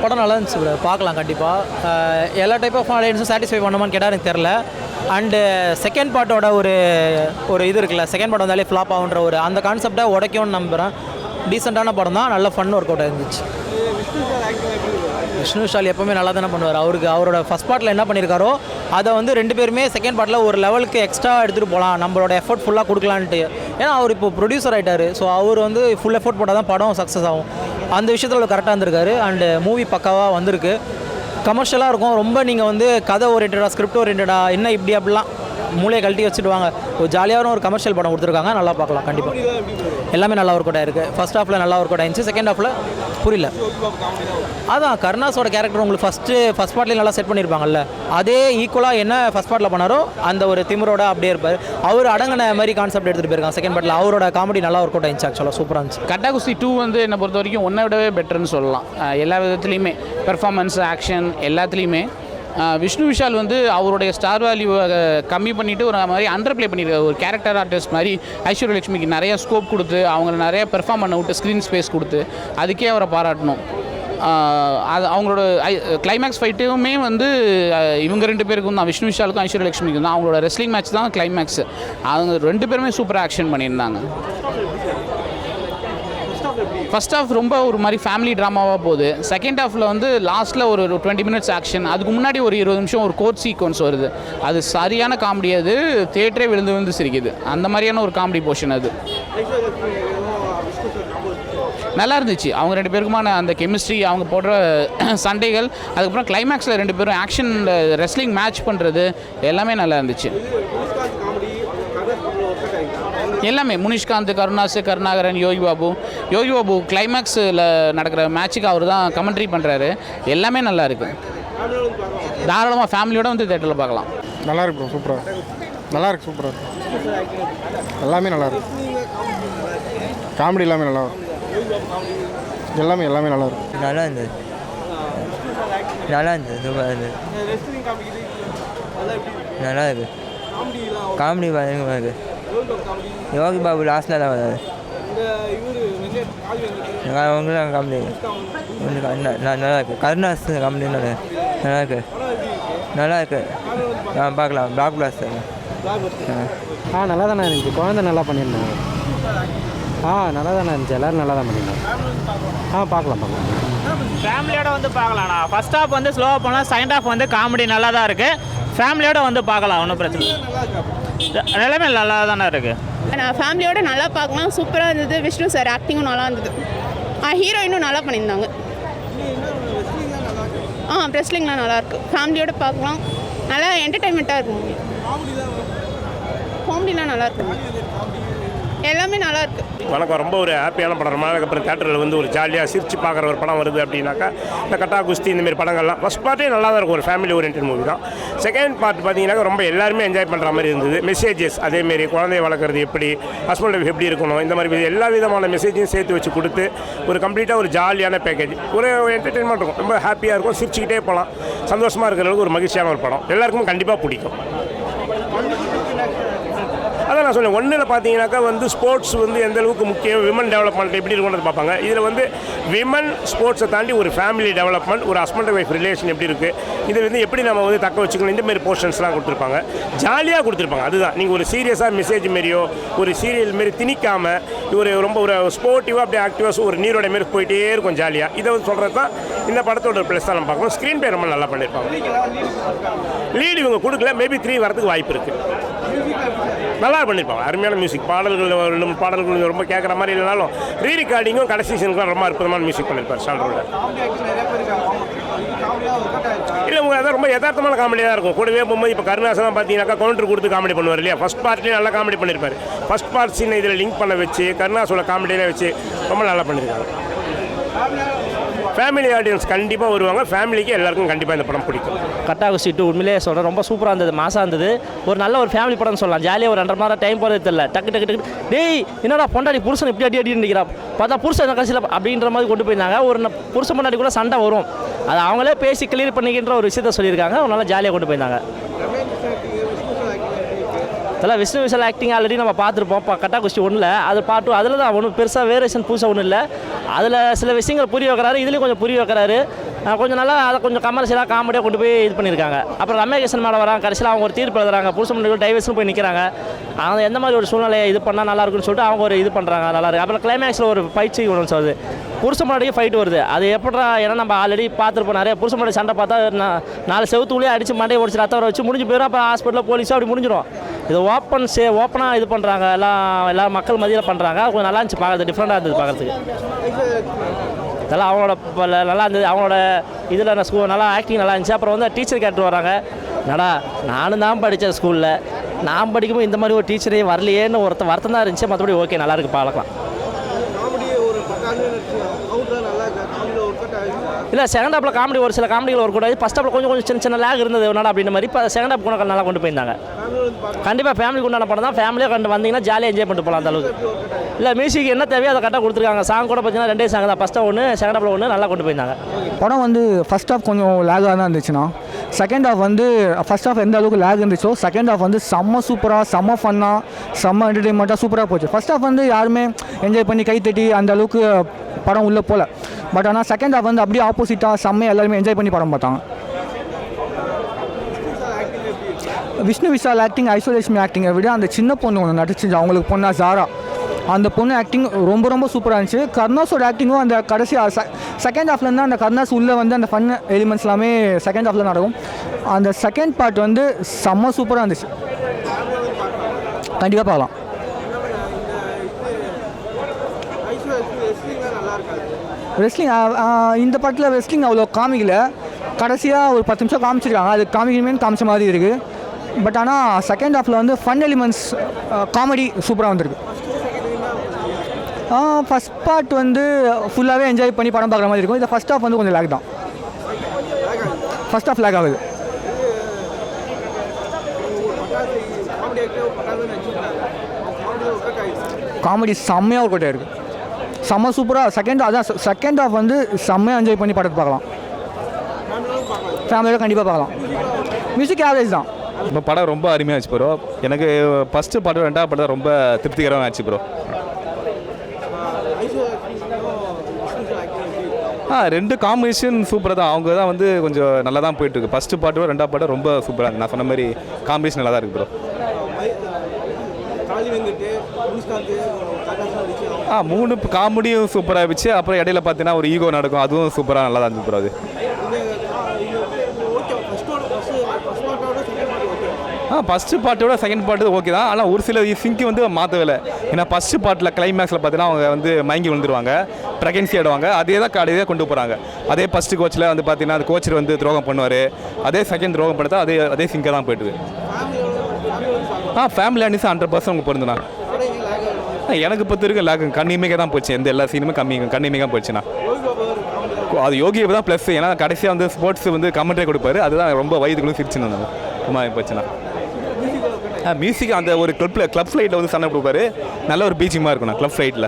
படம் நல்லா இருந்துச்சு ப்ரோ, பார்க்கலாம் கண்டிப்பாக. எல்லா டைப் ஆஃப் ஆடியன்ஸும் சாட்டிஸ்ஃபை பண்ணுமான்னு கேட்டால் எனக்கு தெரில. அண்டு செகண்ட் பார்ட்டோட ஒரு இது இருக்குல்ல, செகண்ட் பார்ட் வந்தாலே ஃப்ளாப் ஆகுன்ற அந்த கான்செப்டை உடைக்கும்னு நம்புகிறேன். டீசெண்டான படம் தான், நல்ல ஃபன் ஒர்க் அவுட் இருந்துச்சு. விஷ்ணு விஷால் எப்போவுமே நல்லா தானே பண்ணுவார். அவரோட ஃபஸ்ட் பார்ட்டில் என்ன பண்ணியிருக்காரோ அதை ரெண்டு பேருமே செகண்ட் பார்ட்டில் ஒரு லெவலுக்கு எக்ஸ்ட்ரா எடுத்துகிட்டு போகலாம், நம்மளோட எஃபோர்ட் ஃபுல்லாக கொடுக்கலான்ட்டு. ஏன்னா அவர் இப்போ ப்ரொடியூசர் ஆகிட்டார். ஸோ அவர் ஃபுல் எஃபோர்ட் போட்டால் தான் படம் சக்ஸஸ் ஆகும். அந்த விஷயத்தில் அவர் கரெக்டாக இருந்திருக்காரு. அண்டு மூவி பக்காவாக வந்திருக்கு. கமர்ஷியலாக இருக்கும். ரொம்ப நீங்கள் கதை ஓரியன்டாக, ஸ்கிரிப்ட் ஓரியன்டாக, என்ன இப்படி அப்படிலாம் மூளையை கழட்டி வச்சுட்டு வாங்க. ஒரு ஜாலியான ஒரு கமர்ஷியல் படம் கொடுத்துருக்காங்க, நல்லா பார்க்கலாம் கண்டிப்பாக. எல்லாமே நல்லா ஒர்க் அவுட் ஆயிருக்கு. ஃபர்ஸ்ட் ஹாஃபில் நல்லா ஒர்க் அவுட் ஆயிடுச்சு. செகண்ட் ஹாஃபில் புரியல. அதான் கருணாஸோட கேரக்டர் உங்களுக்கு ஃபஸ்ட் பார்ட்லேயும் நல்லா செட் பண்ணியிருப்பாங்கல்ல, அதே ஈக்குவலாக என்ன ஃபஸ்ட் பார்ட்டில் பண்ணாரோ அந்த ஒரு திமிரோட அப்படியே இருப்பார். அவர் அடங்கின மாதிரி கான்செப்ட் எடுத்துகிட்டு போயிருக்காங்க செகண்ட் பார்ட்டில். அவரோட காமெடி நல்லா ஒர்க் அவுட் ஆயிடுச்சு. ஆக்சுவலாக சூப்பராக இருந்துச்சு. கட்டா குஸ்தி 2 என்னை பொறுத்த வரைக்கும் ஒன்றை விடவே பெட்டர்னு சொல்லலாம். எல்லா விதத்துலையுமே பெர்ஃபார்மன்ஸ், ஆக்ஷன் எல்லாத்துலேயுமே விஷ்ணு விஷால் அவருடைய ஸ்டார் வேல்யூவை கம்மி பண்ணிவிட்டு ஒரு மாதிரி அண்டர் ப்ளே பண்ணியிருக்காரு. ஒரு கேரக்டர் ஆர்டிஸ்ட் மாதிரி ஐஸ்வர்யா லட்சுமிக்கு நிறைய ஸ்கோப் கொடுத்து அவங்கள நிறைய பெர்ஃபார்ம் பண்ண விட்டு ஸ்க்ரீன் ஸ்பேஸ் கொடுத்து அதுக்கே அவரை பாராட்டணும். அது அவங்களோட கிளைமேக்ஸ் ஃபைட்டுமே இவங்க ரெண்டு பேருக்கும் தான், விஷ்ணு விஷாலுக்கும் ஐஸ்வர்யா லட்சுமிக்கும் தான். அவங்களோட ரெஸ்லிங் மேட்ச் தான் கிளைமேக்ஸ். அவங்க ரெண்டு பேருமே சூப்பராக ஆக்ஷன் பண்ணியிருந்தாங்க. ஃபஸ்ட் ஹாஃப் ரொம்ப ஒரு மாதிரி ஃபேமிலி ட்ராமாவாக போகுது. செகண்ட் ஹாஃபில் லாஸ்ட்டில் ஒரு 20 மினிட்ஸ் ஆக்ஷன், அதுக்கு முன்னாடி ஒரு 20 நிமிஷம் ஒரு கோர்ட் சீக்வன்ஸ் வருது. அது சரியான காமெடி. அது தியேட்டரே விழுந்து சிரிக்குது. அந்த மாதிரியான ஒரு காமெடி போர்ஷன் அது நல்லா இருந்துச்சு. அவங்க ரெண்டு பேருக்குமான அந்த கெமிஸ்ட்ரி, அவங்க போடுற சண்டைகள், அதுக்கப்புறம் கிளைமேக்ஸில் ரெண்டு பேரும் ஆக்ஷன் ரெஸ்லிங் மேட்ச் பண்ணுறது எல்லாமே நல்லா இருந்துச்சு. எல்லாமே முனிஷ்காந்த், கருணாஸ், கருணாகரன், யோகி பாபு கிளைமேக்ஸில் நடக்கிற மேட்சுக்கு அவர் தான் கமெண்ட்ரி பண்ணுறாரு. எல்லாமே நல்லா இருக்குது. தாராளமாக ஃபேமிலியோட தேட்டரில் பார்க்கலாம். நல்லா இருக்கு ப்ரோ, சூப்பராக நல்லா இருக்கு, சூப்பராக இருக்கு. எல்லாமே நல்லா இருக்கு. காமெடி எல்லாமே நல்லா இருக்கும். எல்லாமே நல்லா இருக்கும். நல்லா இருந்தது சூப்பராக இருந்தது. நல்லா இருக்கு. காமெடி பயங்கரமாக இருக்கு. யோகி பாபு லாஸ்ட்டில் தான் வராது. அவங்களும் காமெடி நல்லா இருக்கு. கருணாஸ் காமெடி நல்லா இருக்கு. பார்க்கலாம். பிளாக் பிளாஸ்டர் நல்லா தானே இருந்துச்சு. குழந்தை நல்லா பண்ணியிருந்தாங்க. நல்லா தானே இருந்துச்சு. எல்லோரும் நல்லா தான் பண்ணியிருந்தாங்க. பார்க்கலாம். ஃபேமிலியோட பார்க்கலாம்ண்ணா. ஃபஸ்ட் ஹாஃப் ஸ்லோவாக போனால், செகண்ட் ஹாஃப் காமெடி நல்லா தான் இருக்குது. ஃபேமிலியோட பார்க்கலாம், ஒன்றும் பிரச்சனை இல்லை. எல்லாமே நல்லா தானே இருக்குது. நான் ஃபேமிலியோட நல்லா பார்க்கலாம். சூப்பராக இருந்தது. விஷ்ணு சார் ஆக்டிங்கும் நல்லா இருந்தது. ஹீரோயினும் நல்லா பண்ணியிருந்தாங்க. ரெஸ்லிங்லாம் நல்லாயிருக்கு. ஃபேமிலியோட பார்க்கலாம். நல்லா என்டர்டைன்மெண்ட்டாக இருக்கும். காமெடிலாம் நல்லாயிருக்கும். எல்லாமே நல்லாயிருக்கு. வணக்கம். ரொம்ப ஒரு ஹாப்பியான படம். ரொம்ப நாளுக்கு அப்புறம் தேட்டரில் ஒரு ஜாலியாக சிரித்து பார்க்குற ஒரு படம் வருது அப்படின்னாக்கா இந்த கட்டா குஸ்தி இந்தமாரி படங்கள்லாம் ஃபஸ்ட் பார்ட்டே நல்லா தான் இருக்கும். ஒரு ஃபேமிலி ஓரியன்ட் மூவி தான். செகண்ட் பார்ட் பார்த்தீங்கன்னாக்கா ரொம்ப எல்லாருமே என்ஜாய் பண்ணுற மாதிரி இருந்தது. மெசேஜஸ் அதேமாரி குழந்தைய வளர்க்குறது எப்படி, ஹஸ்பண்ட் ஒய்ஃப் எப்படி இருக்கணும், இந்த மாதிரி எல்லா விதமான மெசேஜையும் சேர்த்து வச்சு கொடுத்து ஒரு கம்ப்ளீட்டாக ஒரு ஜாலியான பேக்கேஜ், ஒரு என்டர்டெயின்மெண்ட் இருக்கும். ரொம்ப ஹாப்பியாக இருக்கும். சிரிச்சுக்கிட்டே போகலாம். சந்தோஷமாக இருக்கிறவங்களுக்கு ஒரு மகிழ்ச்சியான ஒரு படம். எல்லாருக்கும் கண்டிப்பாக பிடிக்கும். அதான் நான் சொன்னேன். ஒன்றில் பார்த்தீங்கன்னாக்கா ஸ்போர்ட்ஸ் எந்த அளவுக்கு முக்கியம், விமன் டெவலப்மெண்ட் எப்படி இருக்கும்னு பார்ப்பாங்க. இதில் விமன் ஸ்போர்ட்ஸை தாண்டி ஒரு ஃபேமிலி டெவலப்மெண்ட், ஒரு ஹஸ்பண்ட் ஒய்ஃப் ரிலேஷன் எப்படி இருக்குது, இது எப்படி நம்ம தக்க வச்சுக்கணும், இந்தமாரி போர்ஷன்ஸ்லாம் கொடுத்துருப்பாங்க. ஜாலியாக கொடுத்துருப்பாங்க. அதுதான் நீங்கள் ஒரு சீரியஸாக மெசேஜ் மாரியோ ஒரு சீரியல் மாரி திணிக்காமல் ரொம்ப ஒரு ஸ்போர்ட்டிவாக அப்படியே ஆக்டிவாக ஒரு நீரோட மாரி போயிட்டே இருக்கும் ஜாலியாக. இதை சொல்கிறது தான் இந்த படத்தோட ப்ளஸ் தான் நம்ம பார்க்கணும். ஸ்க்ரீன் பே ரொம்ப நல்லா பண்ணியிருப்பாங்க. லீடு இவங்க கொடுக்கல. மேபி 3 வரதுக்கு வாய்ப்பு இருக்குது. நல்லா பண்ணியிருப்பாங்க. அருமையான மியூசிக். பாடல்கள் ரொம்ப கேட்குற மாதிரி இல்லைனாலும் ரீ ரெக்கார்டிங்கும் கடைசி சீனுக்குலாம் ரொம்ப அற்புதமான மியூசிக் பண்ணியிருப்பார் சால்ரோட. இல்லை உங்களுக்கு அதான் ரொம்ப யதார்த்தமான காமெடியாக இருக்கும். கூடவே போகும்போது இப்போ கருணாசெல்லாம் பார்த்தீங்கன்னாக்கா கவுண்டர் கொடுத்து காமெடி பண்ணுவார் இல்லையா. ஃபஸ்ட் பார்ட்லேயும் நல்லா காமெடி பண்ணியிருப்பார். ஃபஸ்ட் பார்ட் சீனை இதில் லிங்க் பண்ண வச்சு கருணாசோட காமெடியெல்லாம் வச்சு ரொம்ப நல்லா பண்ணியிருக்காங்க. ஃபேமிலி ஆடியன்ஸ் கண்டிப்பாக வருவாங்க. ஃபேமிலிக்கு எல்லாருக்கும் கண்டிப்பாக இந்த படம் பிடிக்கும். கட்டா குஸ்தி 2 உண்மையிலேயே சொல்கிறேன், ரொம்ப சூப்பராக இருந்தது. மாசாக இருந்தது. ஒரு நல்ல ஒரு ஃபேமிலி படம்னு சொல்லலாம். ஜாலியாக ஒரு 2.5 மணி நேரம் டைம் போகிறது தெரியல. டக்கு டேய் என்னடா பொண்டாடி புருஷன் இப்படி அடி நிற்கிறான் பார்த்தா புருஷன் கடைசியில் அப்படின்ற மாதிரி கொண்டு போயிருந்தாங்க. ஒரு புருஷன் பொண்டாடி கூட சண்டை வரும். அதை அவங்களே பேசி கிளியர் பண்ணிக்கின்ற ஒரு விஷயத்த சொல்லியிருக்காங்க. நல்லா ஜாலியாக கொண்டு போயிருந்தாங்க. அதெல்லாம் விஷ்ணு விஷால் ஆக்டிங் ஆல்ரெடி நம்ம பார்த்துருப்போம். கட்டா குஸ்தி 1ல் அது பார்ட் 2 அதில் தான் ஒன்றும் பெருசாக வேரியேஷன் புதுசாக ஒன்றும் இல்லை. அதில் சில விஷயங்கள் புரிய வைக்கிறாரு, இதுலேயும் கொஞ்சம் புரிய வைக்கிறாரு. கொஞ்சம் நல்லா அதை கொஞ்சம் கமர்ஷியலாக காமெடியாக கொண்டு போய் இது பண்ணியிருக்காங்க. அப்புறம் ரம்யகிருஷ்ணன் மேலே வராங்க, கடைசியில் அவங்க ஒரு தீர்ப்பு எழுதுறாங்க, புருஷன் டைவர்ஸ்னு போய் நிற்கிறாங்க. அவங்க எந்த மாதிரி ஒரு சூழ்நிலையை இது பண்ணால் நல்லா இருக்குன்னு சொல்லிட்டு அவங்க ஒரு இது பண்ணுறாங்க, நல்லா இருக்குது. அப்புறம் கிளைமேக்ஸில் ஒரு ஃபைட் சீக்வன்ஸ் வருது, புருஷன் முன்னாடியே ஃபைட் வருது. அது எப்படா, ஏன்னா நம்ம ஆல்ரெடி பார்த்துருப்போம், நிறைய புருஷன் முன்னாடி சண்டை பார்த்தா 4 செவத்துக்குள்ளேயே அடித்து மண்டையை உடச்சி ரத்தம் வச்சு முடிஞ்சு போயிடும். அப்புறம் ஹாஸ்பிட்டலில் போலீஸோ அப்படி முடிஞ்சிடும். இது ஓப்பனாக இது பண்ணுறாங்க, எல்லாம் மக்கள் மத்தியில் பண்ணுறாங்க. கொஞ்சம் நல்லா இருந்துச்சு பார்க்குறது, டிஃப்ரெண்ட்டாக இருந்தது பார்க்குறதுக்கு. அதெல்லாம் அவங்களோட நல்லா இருந்தது. அவங்களோட இதில் நல்லா ஆக்டிங் நல்லா இருந்துச்சு. அப்புறம் வந்து டீச்சர் கேரக்டர் வராங்க. நானும் தான் படித்தேன் ஸ்கூலில், நான் படிக்கும்போது இந்த மாதிரி ஒரு டீச்சரே வரலையேன்னு வருத்தம் தான் இருந்துச்சு. மற்றபடி ஓகே, நல்லா இருக்குது, பார்க்கலாம். இல்லை, செகண்ட் ஹாப்பில் காமெடி ஒரு சில காமெடிகள் ஒர்க் ஆகுது. ஃபஸ்ட் ஹாப்பில் கொஞ்சம் சின்ன லேக் இருந்தது என்னடா அப்படின்ற மாதிரி. இப்போ செகண்ட் ஹாப் கூட நல்லா கொண்டு போயிருந்தாங்க. கண்டிப்பாக ஃபேமிலிக்கு உண்டான படம் தான், ஃபேமிலியாக கண்டு வந்தீங்கன்னா ஜாலியாக என்ஜாய் பண்ணிட்டு போகலாம் அந்த அளவுக்கு. இல்லை, மியூசிக் என்ன தேவையோ அதை கரெக்டாக கொடுத்துருக்காங்க. சாங் கூட பார்த்தீங்கன்னா 2 சாங் தான், ஃபஸ்ட்டாக ஒன்று, செகண்ட் ஹாப்பில் ஒன்று, நல்லா கொண்டு போயிருந்தாங்க. படம் வந்து ஃபஸ்ட் ஹாஃப் கொஞ்சம் லேகாக தான் இருந்துச்சுன்னா, செகண்ட் ஹாஃப் வந்து ஃபஸ்ட் ஹாஃப் எந்த அளவுக்கு லேக் இருந்துச்சோ செகண்ட் ஹாஃப் வந்து செம்ம சூப்பராக, செம்ம ஃபன்னாக, செம்ம என்டர்டெயின்மெண்ட்டாக சூப்பராக போச்சு. ஃபஸ்ட் ஹாஃப் வந்து யாருமே என்ஜாய் பண்ணி கை தட்டி அந்த அளவுக்கு படம் உள்ளே போகல. பட் ஆனால் செகண்ட் ஹாஃப் வந்து அப்படியே ஆப்போசிட்டாக செம்மையாக எல்லாருமே என்ஜாய் பண்ணி படம் பார்த்தாங்க. விஷ்ணு விஷால் ஆக்டிங், ஐஸ்வர்யலட்சுமி ஆக்டிங்கை விட அந்த சின்ன பொண்ணு ஒன்று நடிச்சிச்சு, அவங்களுக்கு பொண்ணா ஜாரா, அந்த பொண்ணு ஆக்டிங் ரொம்ப சூப்பராக இருந்துச்சு. கர்ணாஸோட ஆக்டிங்கும் அந்த கடைசி செகண்ட் ஹாஃப்லேருந்து அந்த கர்ணாஸ் உள்ளே வந்து அந்த ஃபன் எலிமெண்ட்ஸ் எல்லாமே செகண்ட் ஹாஃபில் நடக்கும். அந்த செகண்ட் பார்ட் வந்து செம்ம சூப்பராக இருந்துச்சு, கண்டிப்பாக பார்க்கலாம். ரெஸ்லிங் இந்த படத்தில் ரெஸ்லிங் அவ்வளோ காமிக்கல, கடைசியாக ஒரு 10 நிமிஷம் காமிச்சிருக்காங்க, அது காமிச்ச மாதிரி இருக்குது. பட் ஆனால் செகண்ட் ஹாஃபில் வந்து ஃபன் எலிமெண்ட்ஸ், காமெடி சூப்பராக வந்திருக்கு. ஃபஸ்ட் பார்ட் வந்து ஃபுல்லாகவே என்ஜாய் பண்ணி படம் பார்க்குற மாதிரி இருக்கும். இந்த ஃபஸ்ட் ஹாஃப் வந்து கொஞ்சம் லேக் தான், ஃபஸ்ட் ஹாஃப் லேக் ஆகுது. காமெடி செம்மையாக ஒர்க் அவுட் ஆகிருக்கு, செம்ம சூப்பராக. செகண்ட் ஹாஃப் வந்து செம்மையாக என்ஜாய் பண்ணி படத்தை பார்க்கலாம், ஃபேமிலியோட கண்டிப்பாக பார்க்கலாம். மியூசிக் ஆவரேஜ் தான். இப்போ படம் ரொம்ப அருமையாக ஆச்சு ப்ரோ. எனக்கு ஃபஸ்ட்டு படம் 2வது படம் ரொம்ப திருப்திகரமாக ஆச்சு ப்ரோ. 2 காம்பினேஷன் சூப்பராக தான், அவங்க தான் வந்து கொஞ்சம் நல்லா தான் போயிட்டுருக்கு. ஃபஸ்ட்டு பாட்டோட 2வது பாட்டும் ரொம்ப சூப்பராக இருக்குது. நான் சொன்ன மாதிரி காம்பினேஷன் நல்லா தான் இருக்குது ப்ரோ. 3 காமெடியும் சூப்பராக இருந்துச்சு. அப்புறம் இடையில பார்த்தீங்கன்னா ஒரு ஈகோ நடக்கும், அதுவும் சூப்பராக நல்லா தான் இருந்துச்சு ப்ரோ. அது ஃபஸ்ட்டு பாட்டோட செகண்ட் பாட்டு ஓகே தான். ஆனால் ஒரு சில சிங்க்கு வந்து மாற்றவில்லை. ஏன்னா ஃபஸ்ட்டு பாட்டில் கிளைமேக்ஸில் பார்த்தீங்கன்னா அவங்க வந்து மயங்கி விழுந்துருவாங்க, ப்ரெக்னன்சி ஆடுவாங்க. அதே தான் கடையே கொண்டு போகிறாங்க. அதே ஃபஸ்ட்டு கோச்சில் வந்து பார்த்தீங்கன்னா அந்த கோச்சர் வந்து துரோகம் பண்ணுவார், அதே செகண்ட் துரோகம் பண்ணதா அதே சிங்காக தான் போய்ட்டுது. ஃபேமிலி அனிஸ் 100% அவங்க பொருந்துண்ணா. எனக்கு பொறுத்த வரைக்கும் லேக் கண்ணிமையாக தான் போச்சு. எந்த எல்லா சீனுமே கண்ணிமையாக தான் போச்சுண்ணா. அது யோகி தான் ப்ளஸ். ஏன்னா கடைசியாக வந்து ஸ்போர்ட்ஸ் வந்து கமெண்ட்ரே கொடுப்பாரு, அதுதான் ரொம்ப வயதுக்குள்ள சிரிச்சுன்னு போச்சுண்ணா. மியூசிக் அந்த ஒரு கிளப் ஃப்ளைட்டில் வந்து சண்டை கொடுப்பாரு, நல்ல ஒரு பீச்சியமாக இருக்குண்ணா கிளப் ஃப்ளைட்டில்.